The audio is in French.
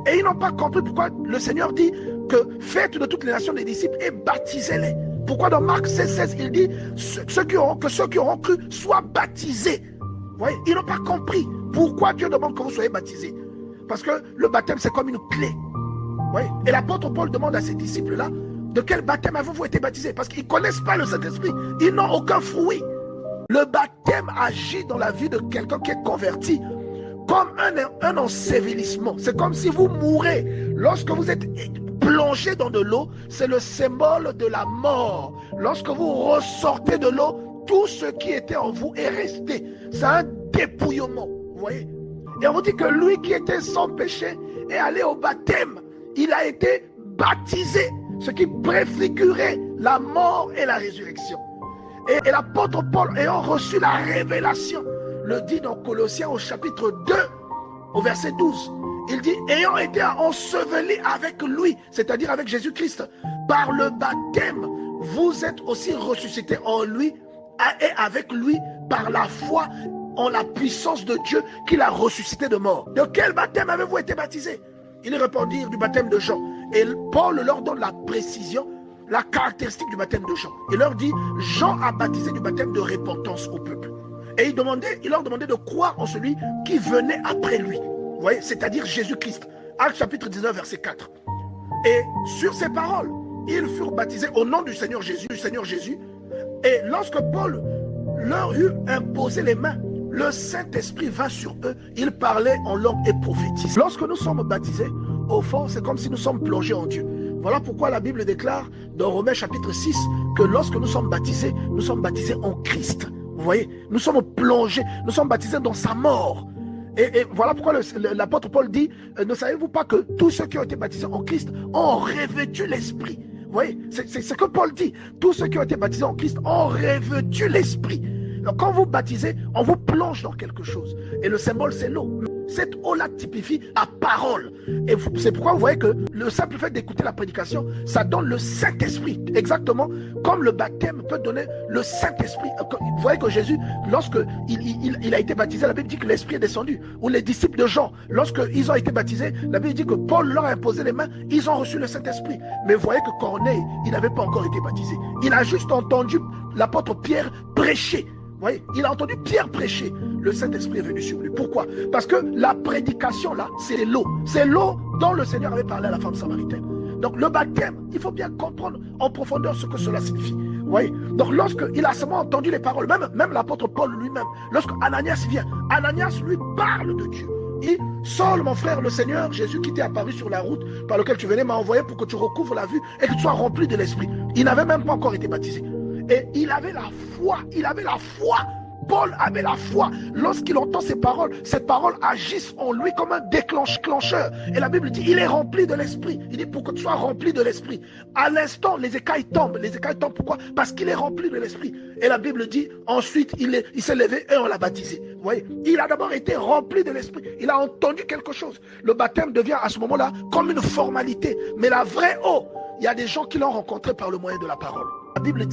Et ils n'ont pas compris pourquoi le Seigneur dit que faites de toutes les nations des disciples et baptisez-les. Pourquoi dans Marc 16, il dit que ceux qui auront cru soient baptisés. Vous voyez, ils n'ont pas compris pourquoi Dieu demande que vous soyez baptisés. Parce que le baptême, c'est comme une clé. Vous voyez, et l'apôtre Paul demande à ses disciples-là, de quel baptême avez-vous été baptisés? Parce qu'ils ne connaissent pas le Saint-Esprit. Ils n'ont aucun fruit. Le baptême agit dans la vie de quelqu'un qui est converti comme un ensevelissement. C'est comme si vous mourrez. Lorsque vous êtes plongé dans de l'eau, c'est le symbole de la mort. Lorsque vous ressortez de l'eau, tout ce qui était en vous est resté. C'est un dépouillement. Vous voyez? Et on dit que lui qui était sans péché est allé au baptême. Il a été baptisé, ce qui préfigurait la mort et la résurrection. Et l'apôtre Paul, ayant reçu la révélation, le dit dans Colossiens au chapitre 2, au verset 12. Il dit, ayant été enseveli avec lui, c'est-à-dire avec Jésus-Christ, par le baptême, vous êtes aussi ressuscités en lui et avec lui par la foi en la puissance de Dieu qu'il a ressuscité de mort. De quel baptême avez-vous été baptisés? Ils répondirent du baptême de Jean. Et Paul leur donne la précision, la caractéristique du baptême de Jean. Il leur dit, Jean a baptisé du baptême de repentance au peuple. Et il leur demandait de croire en celui qui venait après lui. Vous voyez, c'est-à-dire Jésus-Christ. Actes chapitre 19, verset 4. Et sur ces paroles, ils furent baptisés au nom du Seigneur Jésus. Et lorsque Paul leur eut imposé les mains, le Saint-Esprit vint sur eux. Ils parlaient en langue et prophétisaient. Lorsque nous sommes baptisés, au fond, c'est comme si nous sommes plongés en Dieu. Voilà pourquoi la Bible déclare dans Romains chapitre 6 que lorsque nous sommes baptisés en Christ. Vous voyez, nous sommes plongés, nous sommes baptisés dans sa mort. Et voilà pourquoi l'apôtre Paul dit, ne savez-vous pas que tous ceux qui ont été baptisés en Christ ont revêtu l'Esprit? Vous voyez, c'est ce que Paul dit. Tous ceux qui ont été baptisés en Christ ont revêtu l'Esprit. Donc quand vous baptisez, on vous plonge dans quelque chose. Et le symbole, c'est l'eau. Cette eau-là typifie la parole. Et c'est pourquoi vous voyez que le simple fait d'écouter la prédication, ça donne le Saint-Esprit. Exactement comme le baptême peut donner le Saint-Esprit. Vous voyez que Jésus, lorsque il a été baptisé, la Bible dit que l'Esprit est descendu. Ou les disciples de Jean, lorsqu'ils ont été baptisés, la Bible dit que Paul leur a imposé les mains, ils ont reçu le Saint-Esprit. Mais vous voyez que Corneille, il n'avait pas encore été baptisé. Il a juste entendu l'apôtre Pierre prêcher. Vous voyez, il a entendu Pierre prêcher. Le Saint-Esprit est venu sur lui. Pourquoi? Parce que la prédication, là, c'est l'eau. C'est l'eau dont le Seigneur avait parlé à la femme samaritaine. Donc, le baptême, il faut bien comprendre en profondeur ce que cela signifie. Vous voyez? Donc, lorsqu'il a seulement entendu les paroles, même l'apôtre Paul lui-même, lorsque Ananias vient, Ananias lui parle de Dieu. Et Saul, mon frère, le Seigneur Jésus qui t'est apparu sur la route par laquelle tu venais m'a envoyé pour que tu recouvres la vue et que tu sois rempli de l'Esprit. Il n'avait même pas encore été baptisé. Et il avait la foi, Paul avait la foi. Lorsqu'il entend ces paroles agissent en lui comme un déclencheur. Et la Bible dit, il est rempli de l'Esprit. Il dit, pour que tu sois rempli de l'Esprit. À l'instant, les écailles tombent. Pourquoi? Parce qu'il est rempli de l'Esprit. Et la Bible dit, ensuite, il s'est levé et on l'a baptisé. Vous voyez? Il a d'abord été rempli de l'Esprit. Il a entendu quelque chose. Le baptême devient à ce moment-là comme une formalité. Mais la vraie eau, il y a des gens qui l'ont rencontré par le moyen de la parole. La Bible dit,